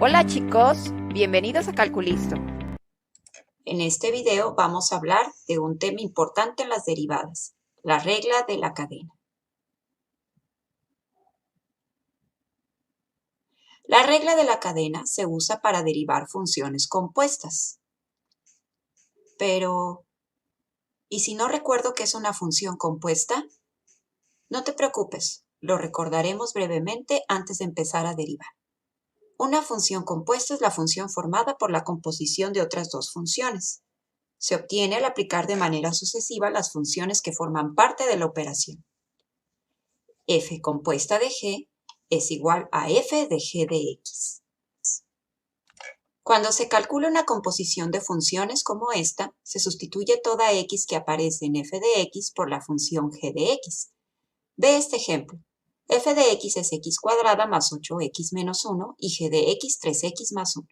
Hola chicos, bienvenidos a Calculisto. En este video vamos a hablar de un tema importante en las derivadas, la regla de la cadena. La regla de la cadena se usa para derivar funciones compuestas. Pero, ¿y si no recuerdo qué es una función compuesta? No te preocupes, lo recordaremos brevemente antes de empezar a derivar. Una función compuesta es la función formada por la composición de otras dos funciones. Se obtiene al aplicar de manera sucesiva las funciones que forman parte de la operación. F compuesta de G es igual a F de G de X. Cuando se calcula una composición de funciones como esta, se sustituye toda X que aparece en F de X por la función G de X. Ve este ejemplo. F de X es X cuadrada más 8X menos 1 y G de X 3X más 1.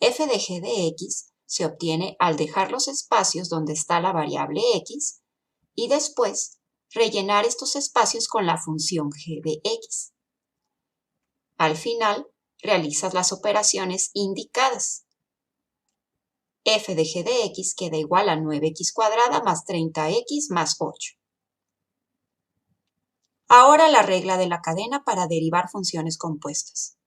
F de G de X se obtiene al dejar los espacios donde está la variable X y después rellenar estos espacios con la función G de X. Al final, realizas las operaciones indicadas. F de G de X queda igual a 9X cuadrada más 30X más 8. Ahora la regla de la cadena para derivar funciones compuestas.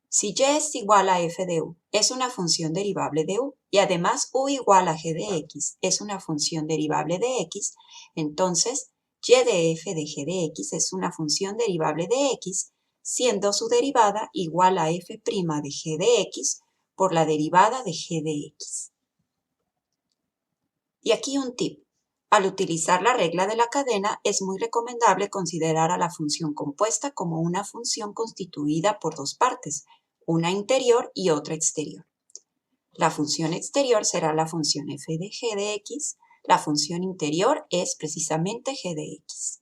Si Y es igual a F de U, es una función derivable de U, y además U igual a G de X es una función derivable de X, entonces Y de F de G de X es una función derivable de X, siendo su derivada igual a F' de G de X por la derivada de G de X. Y aquí un tip. Al utilizar la regla de la cadena, es muy recomendable considerar a la función compuesta como una función constituida por dos partes, una interior y otra exterior. La función exterior será la función f de g de x, la función interior es precisamente g de x.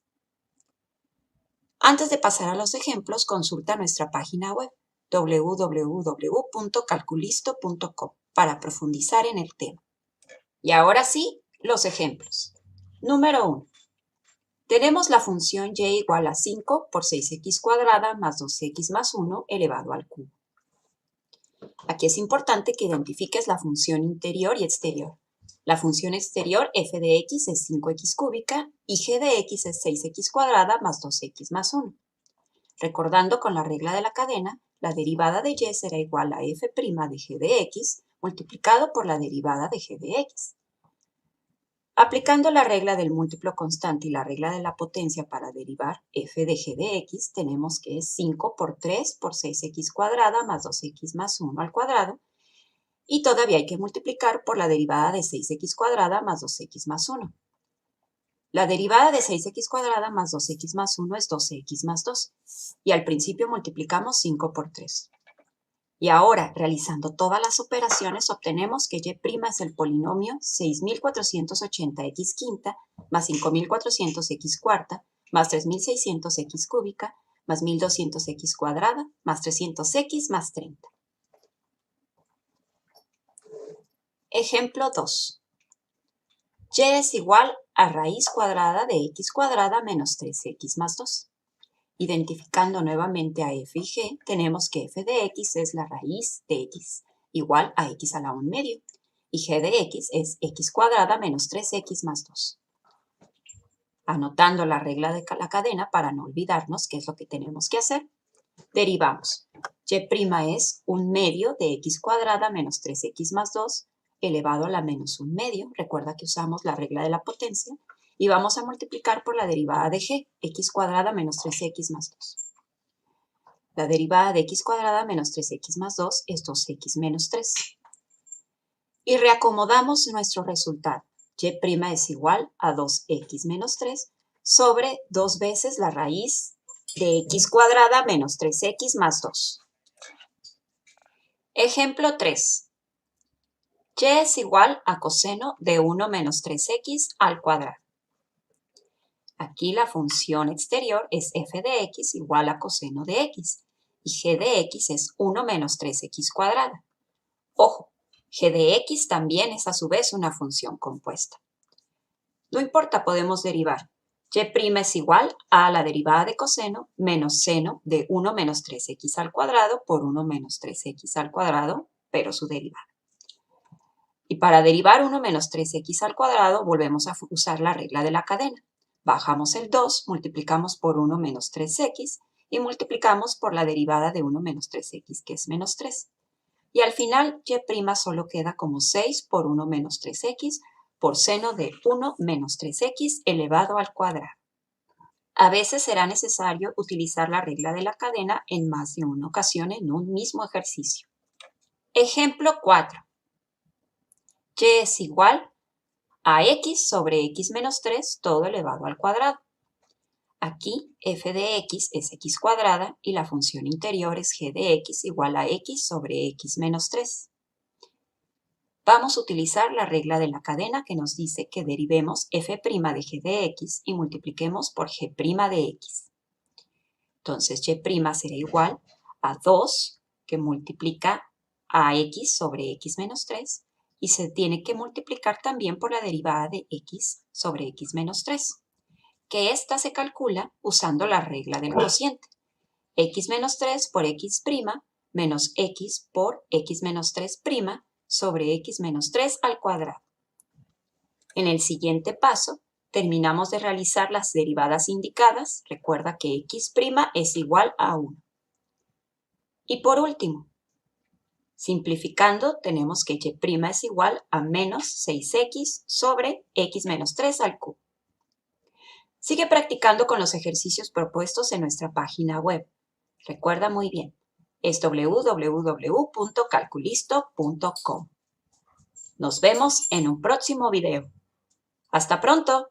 Antes de pasar a los ejemplos, consulta nuestra página web www.calculisto.com para profundizar en el tema. Y ahora sí, los ejemplos. Número 1. Tenemos la función y igual a 5 por 6x cuadrada más 2x más 1 elevado al cubo. Aquí es importante que identifiques la función interior y exterior. La función exterior f de x es 5x cúbica y g de x es 6x cuadrada más 2x más 1. Recordando con la regla de la cadena, la derivada de y será igual a f' de g de x multiplicado por la derivada de g de x. Aplicando la regla del múltiplo constante y la regla de la potencia para derivar f de g de x, tenemos que es 5 por 3 por 6x cuadrada más 2x más 1 al cuadrado, y todavía hay que multiplicar por la derivada de 6x cuadrada más 2x más 1. La derivada de 6x cuadrada más 2x más 1 es 12x más 2, y al principio multiplicamos 5 por 3. Y ahora, realizando todas las operaciones, obtenemos que y' es el polinomio 6480x quinta más 5400x cuarta más 3600x cúbica más 1200x cuadrada más 300x más 30. Ejemplo 2. Y es igual a raíz cuadrada de x cuadrada menos 3x más 2. Identificando nuevamente a f y g, tenemos que f de x es la raíz de x igual a x a la 1 medio y g de x es x cuadrada menos 3x más 2. Anotando la regla de la cadena para no olvidarnos qué es lo que tenemos que hacer, derivamos. Y' es 1 medio de x cuadrada menos 3x más 2 elevado a la menos 1 medio. Recuerda que usamos la regla de la potencia. Y vamos a multiplicar por la derivada de g, x cuadrada menos 3x más 2. La derivada de x cuadrada menos 3x más 2 es 2x menos 3. Y reacomodamos nuestro resultado. Y' es igual a 2x menos 3 sobre 2 veces la raíz de x cuadrada menos 3x más 2. Ejemplo 3. Y es igual a coseno de 1 menos 3x al cuadrado. Aquí la función exterior es f de x igual a coseno de x y g de x es 1 menos 3x cuadrada. Ojo, g de x también es a su vez una función compuesta. No importa, podemos derivar. Y' es igual a la derivada de coseno menos seno de 1 menos 3x al cuadrado por 1 menos 3x al cuadrado, pero su derivada. Y para derivar 1 menos 3x al cuadrado, volvemos a usar la regla de la cadena. Bajamos el 2, multiplicamos por 1 menos 3x y multiplicamos por la derivada de 1 menos 3x, que es menos 3. Y al final, y' solo queda como 6 por 1 menos 3x por seno de 1 menos 3x elevado al cuadrado. A veces será necesario utilizar la regla de la cadena en más de una ocasión en un mismo ejercicio. Ejemplo 4. Y es igual a x sobre x menos 3 todo elevado al cuadrado. Aquí f de x es x cuadrada y la función interior es g de x igual a x sobre x menos 3. Vamos a utilizar la regla de la cadena que nos dice que derivemos f' de g de x y multipliquemos por g' de x. Entonces, y' será igual a 2 que multiplica a x sobre x menos 3 y se tiene que multiplicar también por la derivada de x sobre x menos 3, que esta se calcula usando la regla del cociente. X menos 3 por x' menos x por x menos 3' sobre x menos 3 al cuadrado. En el siguiente paso, terminamos de realizar las derivadas indicadas. Recuerda que x' es igual a 1. Y por último, simplificando, tenemos que y' es igual a menos 6x sobre x menos 3 al cubo. Sigue practicando con los ejercicios propuestos en nuestra página web. Recuerda muy bien, es www.calculisto.com. Nos vemos en un próximo video. ¡Hasta pronto!